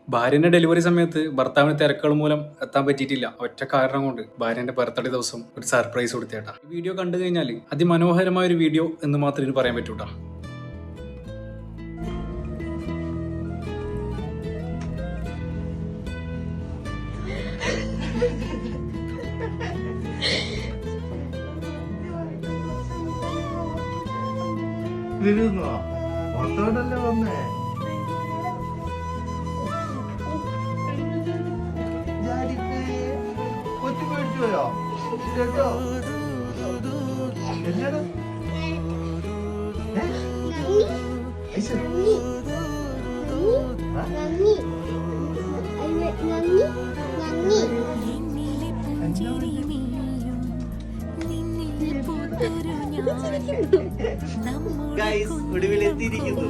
ഭാര്യന്റെ delivery സമയത്ത് ഭർത്താവിന് തിരക്കുകൾ മൂലം എത്താൻ പറ്റിയിട്ടില്ല. ഒറ്റ കാരണം കൊണ്ട് ഭാര്യന്റെ ബർത്ത്ഡേ ദിവസം ഒരു സർപ്രൈസ് കൊടുത്തേട്ടാ. ഈ വീഡിയോ കണ്ടു കഴിഞ്ഞാൽ അതിമനോഹരമായ ഒരു വീഡിയോ എന്ന് മാത്രമേ ഇത് പറയാൻ പറ്റൂട്ടാ. വന്നേ കൊച്ചു മേടിച്ചു പോയോ കേട്ടോ എന്നാണ് ഒടുവിലെത്തിയിരിക്കുന്നു.